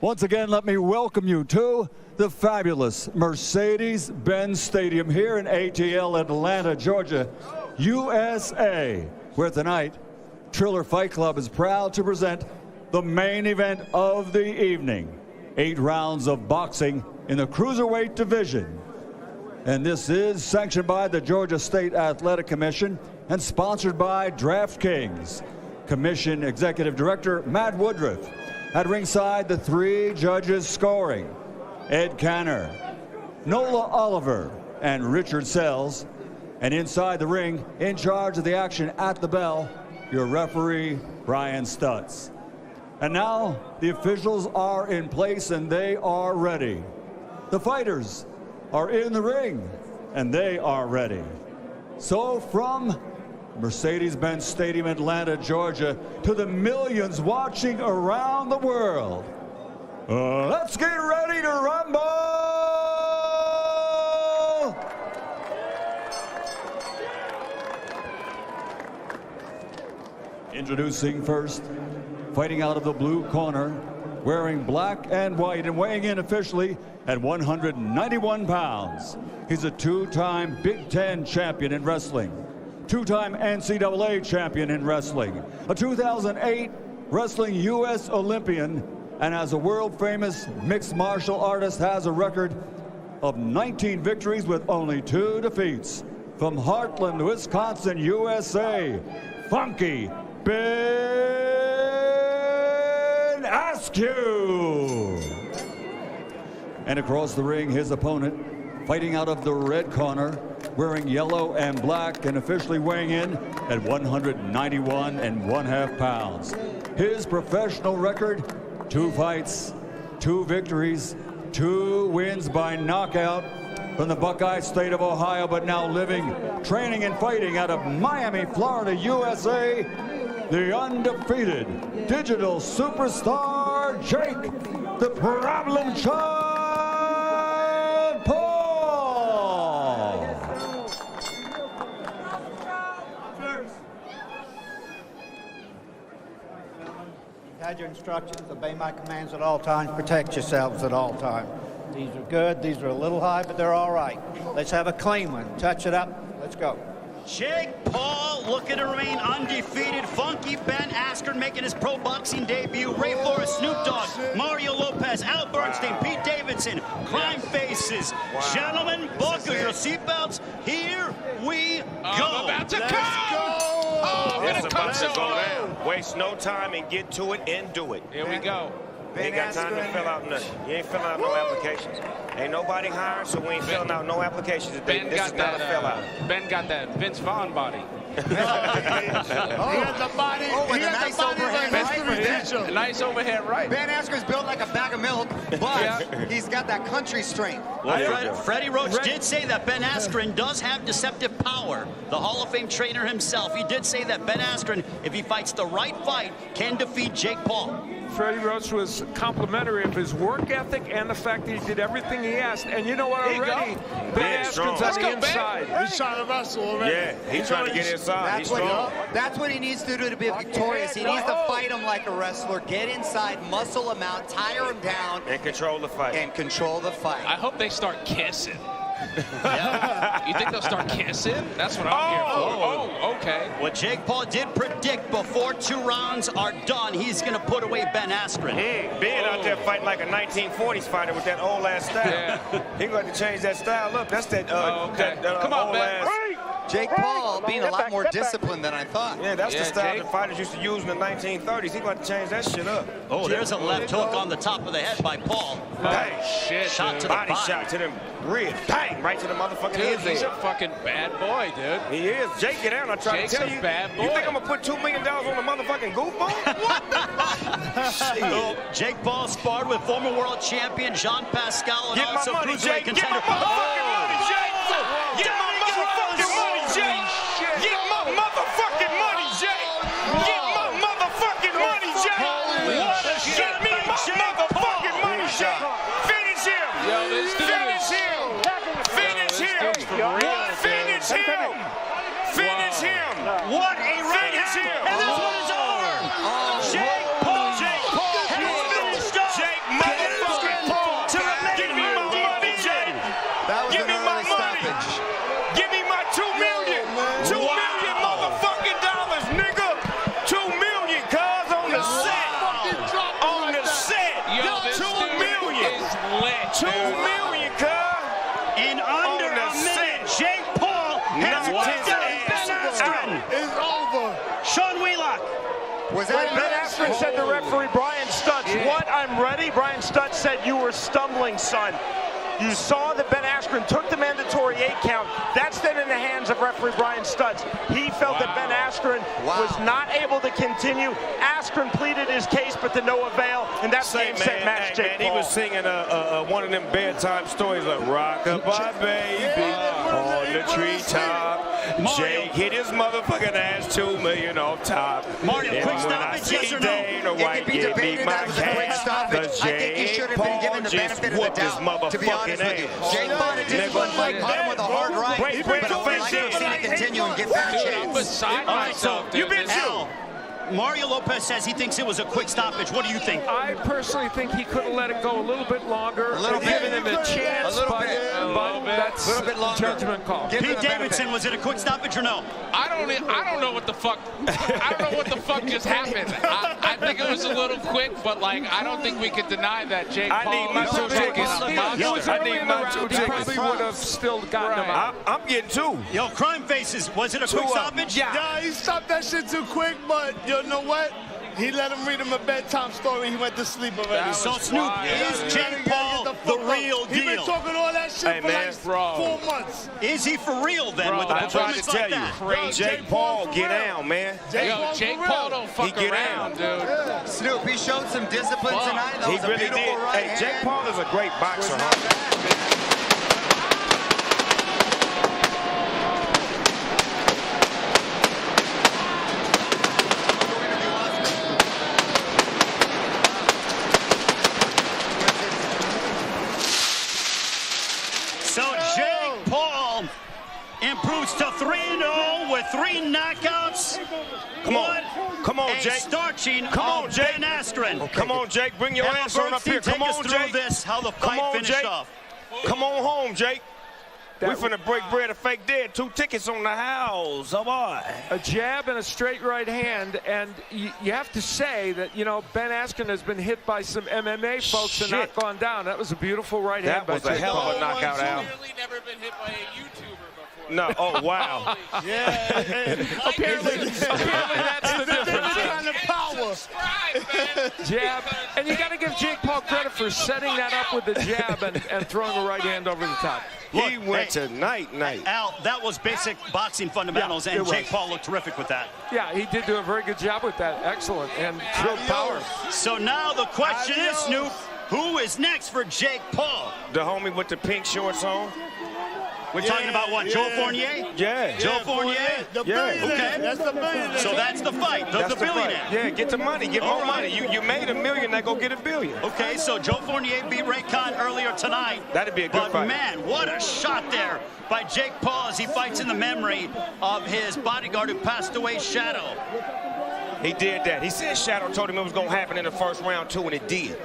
Once again, let me welcome you to the fabulous Mercedes-Benz Stadium here in ATL, Atlanta, Georgia, USA, where tonight Triller Fight Club is proud to present the main event of the evening. 8 rounds of boxing in the cruiserweight division. And this is sanctioned by the Georgia State Athletic Commission and sponsored by DraftKings. Commission Executive Director Matt Woodruff. At ringside, the 3 judges scoring: Ed Canner, Nola Oliver, and Richard Sells. And inside the ring, in charge of the action at the bell, your referee, Brian Stutz. And now, the officials are in place and they are ready. The fighters are in the ring and they are ready. So from Mercedes-Benz Stadium, Atlanta, Georgia, to the millions watching around the world, let's get ready to rumble! Introducing first, fighting out of the blue corner, wearing black and white and weighing in officially at 191 pounds. He's a 2-time Big Ten champion in wrestling, 2-time NCAA champion in wrestling, a 2008 Wrestling U.S. Olympian, and as a world-famous mixed martial artist has a record of 19 victories with only 2 defeats. From Heartland, Wisconsin, USA, Funky Ben Askren. And across the ring, his opponent, fighting out of the red corner, wearing yellow and black and officially weighing in at 191½ pounds. His professional record: 2 fights, 2 victories, 2 wins by knockout. From the Buckeye State of Ohio, but now living, training, and fighting out of Miami, Florida, USA, the undefeated digital superstar, Jake the Problem Child Paul. You've had your instructions, obey my commands at all times, protect yourselves at all times. These are good, these are a little high, but they're all right. Let's have a clean one. Touch it up, let's go. Jake Paul looking to remain undefeated. Funky Ben Askren making his pro boxing debut. Ray Flores, Snoop Dogg, Mario Lopez, Al Bernstein, Pete Davidson, Crime Faces. Gentlemen, buckle your seatbelts. Here we go. I'm about to Let's go. go. Oh, It's about to go so down. Waste no time and get to it and do it. Here we go. You ain't got time to fill out nothing. You ain't filling out no applications. Ain't nobody hired, so we ain't filling out no applications today. This is not a fill out. Ben got that Vince Vaughn body. He has the body. With a nice overhead right. A nice overhead right. Ben Askren's built like a bag of milk, but he's got that country strength. Freddie Roach did say that Ben Askren does have deceptive power. The Hall of Fame trainer himself, he did say that Ben Askren, if he fights the right fight, can defeat Jake Paul. Freddie Roach was complimentary of his work ethic and the fact that he did everything he asked. And you know what, already, Ben Askren's on the inside. He's trying to wrestle already. Yeah, he's trying to get inside. He's strong. That's what he needs to do to be victorious. He needs to fight him like a wrestler, get inside, muscle him out, tire him down. And control the fight. And control the fight. I hope they start kissing. Yeah. You think they'll start kissing? That's what I'm here for. Oh, okay. What Jake Paul did predict before 2 rounds are done, he's going to put away Ben Askren. Ben out there fighting like a 1940s fighter with that old ass style. Yeah. He going to change that style up. That's that, Come on, old Ben. ass. Jake Paul being a lot more disciplined than I thought. Yeah, that's the style Jake. that fighters used to use in the 1930s. He's going to change that shit up. Oh, there's a left hook on the top of the head by Paul. Dang. Shit, Shot dude. to the Body body. shot to them ribs. Bang! Right to the motherfucking Dude, head. he's a fucking bad boy, dude. He is. Jake, get out. I try Jake's to tell a you. bad boy. You think I'm going to put $2 million on a motherfucking goofball? What the fuck? Oh, Jake Paul sparred with former world champion Jean Pascal and Get my also money, cruiserweight Jake. Get my contender. motherfucking money, Jake. Get my motherfucking money, Jake. Get my motherfucking money, Jake. Get my motherfucking money, Jake. What a shot. Get me my motherfucking money, Jake. Finish him. Yo, let's do Finish this. him. Finish him. Finish him. Finish him. What a right Finish hand. him. And this one is over. Jake Paul has finished up. Jake 2 million, In under a minute, Jake Paul has knocked out Ben Askren. It's over. Sean Wheelock. Was that Ben Askren said to referee Brian Stutz, "What? I'm ready." Brian Stutz said, "You were stumbling, son." You saw that Ben Askren took the mandatory 8 count. That's then in the hands of referee Brian Stutz. He felt that Ben Askren was not able to continue. Askren pleaded his case, but to no avail, and that game set match Jake Paul. He was singing one of them bedtime stories like "Rock-a-bye Baby" on the treetop. Jake hit his motherfucking ass 2 million off top. Mario, and quick when I stoppage, see yes or no? Dana It White could be give me debated my that was a quick cash, stoppage. cause I think he should have been given the benefit of the doubt, to be honest with you. Jake fought a disciplined fight, caught him with a hard right, but I would like to see it continue and give Ben a chance. Beside myself, dude. Al, Mario Lopez says he thinks it was a quick stoppage. What do you think? I personally think he could have let it go a little bit longer, given him a chance, but that's a little bit longer. Judgment call. Pete Davidson, was it a quick stoppage or no? I don't know what the fuck. I don't know what the fuck just happened. I think it was a little quick, but like I don't think we could deny that Jake Paul need my is two fucking tickets. a monster. I need my 2 He tickets. probably would have still gotten him out. I'm getting 2. Yo, Crime Faces, was it a quick stoppage? Yeah, he stopped that shit too quick, but you know what? He let him read him a bedtime story. He went to sleep already. So Snoop, is Jake Paul the real He been deal? talking all that shit for like 4 months. Is he for real then with a I'm trying to performance tell like you, that? Jake Paul, get down, man. Jake Paul don't fuck get around, dude. Snoop, he showed some discipline tonight. That He was a really beautiful did. right Hey, Jake hand. Paul is a great boxer, Was not huh? bad. So Jake Paul improves to 3-0 with 3 knockouts. Come on, A Jake. starching Come on, of Jake. Ben Askren. Come on, Jake. Bring your Al ass on up Bernstein, here. Come take us on, through Jake. this, how the Come fight on, finished Jake. off. Come on home, Jake. We finna break bread and fake dead. 2 tickets on the house. Oh, boy. A jab and a straight right hand, and you have to say that, you know, Ben Askren has been hit by some MMA folks and not gone down. That was a beautiful right hand by That was a Jake hell Paul. of a knockout, Al. Clearly never been hit by a YouTuber before. No, oh, wow. Apparently that's the difference. Kind of power. Jab, and you got to give Jake Paul credit for setting that up with the jab and throwing the right hand over the top. He went to night. Al, that was basic boxing fundamentals, Yeah, and it was. Jake Paul looked terrific with that. Yeah, he did do a very good job with that. Excellent. And showed power. So now the question is, Snoop, who is next for Jake Paul? The homie with the pink shorts on. We're talking about what, Joe Fournier? Yeah. Joe Fournier? The Yeah. billionaire. Okay. That's the billionaire. So that's the fight, the That's the billionaire. fight. Yeah, get the money. Get more All right. money. You made $1 million, now go get $1 billion. Okay, so Joe Fournier beat Ray Khan earlier tonight. That'd be a good but fight. Man, what a shot there by Jake Paul as he fights in the memory of his bodyguard who passed away, Shadow. He did that. He said Shadow told him it was going to happen in the first round, too, and it did.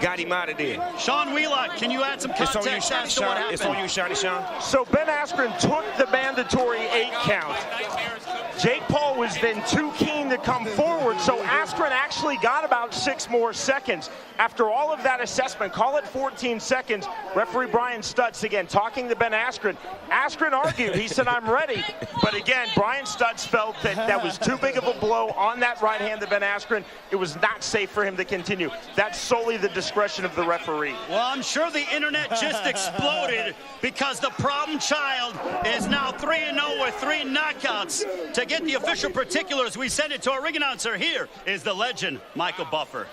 Got him out of there. Sean Wheelock, can you add some It's on you, context Shiny as to what Sean. happened? It's on you, Shiny Sean. So Ben Askren took the mandatory 8 count. Jake Paul was then too keen to come forward, so Askren actually got about 6 more seconds. After all of that assessment, call it 14 seconds, referee Brian Stutz again talking to Ben Askren. Askren argued, he said, "I'm ready." But again, Brian Stutz felt that that was too big of a blow on that right hand to Ben Askren. It was not safe for him to continue. That's solely the discretion of the referee. Well, I'm sure the internet just exploded because the problem child is now 3-0 with 3 knockouts. To get the official particulars, we send it to our ring announcer. Here is the legend, Michael Buffer.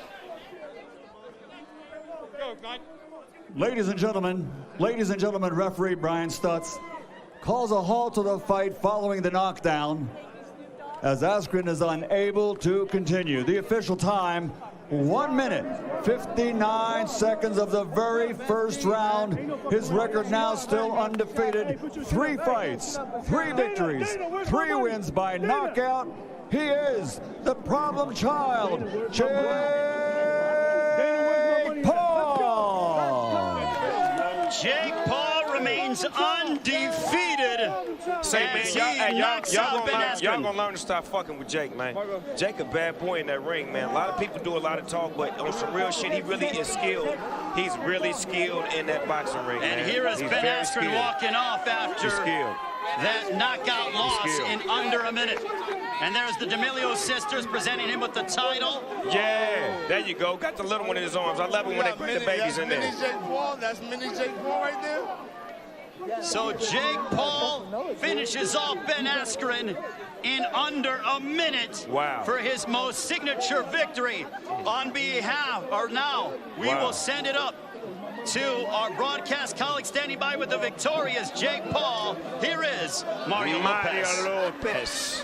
Ladies and gentlemen, referee Brian Stutz calls a halt to the fight following the knockdown as Askren is unable to continue. The official time, 1 minute, 59 seconds of the very first round. His record now still undefeated. 3 fights, 3 victories, 3 wins by knockout. He is the problem child, Jake Paul. Jake Paul remains undefeated. Say, man, y'all gonna learn to stop fucking with Jake, man. Jake a bad boy in that ring, man. A lot of people do a lot of talk, but on some real shit, he really is skilled. He's really skilled in that boxing ring, and man. here is He's Ben very Askren skilled. walking off after that knockout loss in under a minute. And there's the D'Amelio sisters presenting him with the title. Yeah, there you go. Got the little one in his arms. I love it when they put the babies in there. Mini Jake Paul. That's mini Jake Paul right there. So Jake Paul finishes off Ben Askren in under a minute for his most signature victory. On behalf, or now, we will send it up to our broadcast colleague standing by with the victorious Jake Paul. Here is Mario Lopez.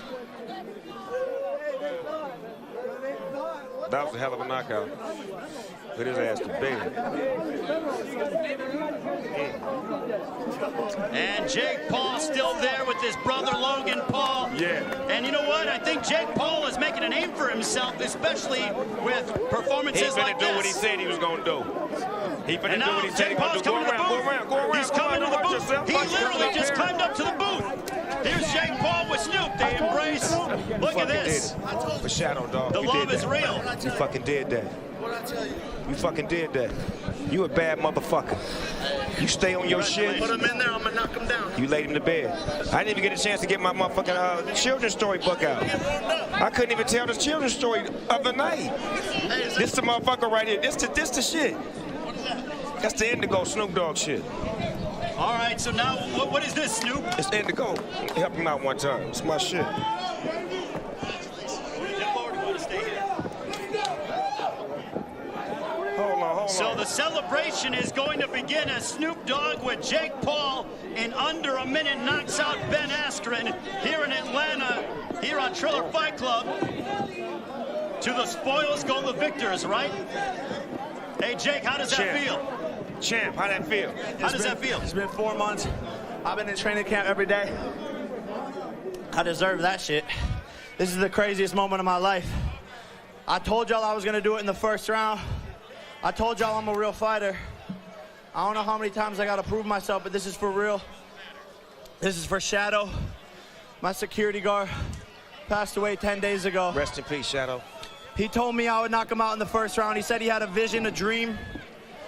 That was a hell of a knockout. Put his ass to bed. And Jake Paul still there with his brother Logan Paul. Yeah. And you know what? I think Jake Paul is making a name for himself, especially with performances like this. He finna do what he said he was gonna do. He finna do what he said he was gonna do. Go around. He's coming to the booth. He literally just climbed up to the booth. Here's Jake Paul with Snoop. They embrace. Look at this. For Shadow, dog. The love is real. You fucking did that. You fucking did that. You a bad motherfucker. You stay on your shit. Put him in there, I'm gonna knock him down. You laid him to bed. I didn't even get a chance to get my motherfucking children's story book out. I couldn't even tell the children's story of the night. This the motherfucker right here. This the shit. That's the Indigo Snoop Dogg shit. All right, so now what is this, Snoop? It's Indigo. Help him out one time. It's my shit. Hold on. So the celebration is going to begin as Snoop Dogg with Jake Paul in under a minute knocks out Ben Askren here in Atlanta, here on Triller Fight Club. To the spoils go the victors, right? Hey, Jake, how does that feel? Champ, how that feel? How does that feel? It's been 4 months. I've been in training camp every day. I deserve that shit. This is the craziest moment of my life. I told y'all I was gonna do it in the first round. I told y'all I'm a real fighter. I don't know how many times I gotta prove myself, but this is for real. This is for Shadow. My security guard passed away 10 days ago. Rest in peace, Shadow. He told me I would knock him out in the first round. He said he had a vision, a dream.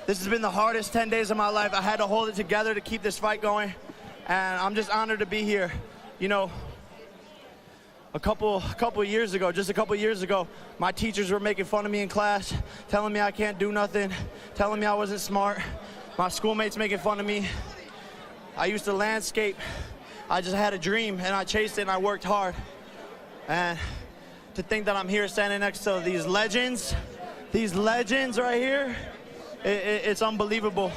This has been the hardest 10 days of my life. I had to hold it together to keep this fight going. And I'm just honored to be here. You know, a couple years ago, my teachers were making fun of me in class, telling me I can't do nothing, telling me I wasn't smart. My schoolmates making fun of me. I used to landscape. I just had a dream and I chased it and I worked hard. And to think that I'm here standing next to these legends right here, it's unbelievable.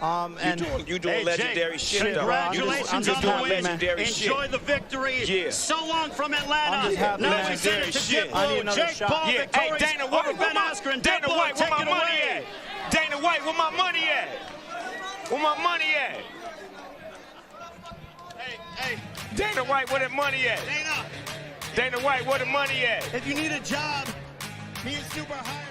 And you doing legendary shit, though. Congratulations on the win. Enjoy the victory. Yeah. So long from Atlanta. Now we send it to Jake Paul, Hey, Dana White, Ben Askren. Dana White, where my money at? Dana White, where my money at? Where my money at? Hey. Dana White, where the money at? Dana White, where the money at? If you need a job, me and Snoop are hiring.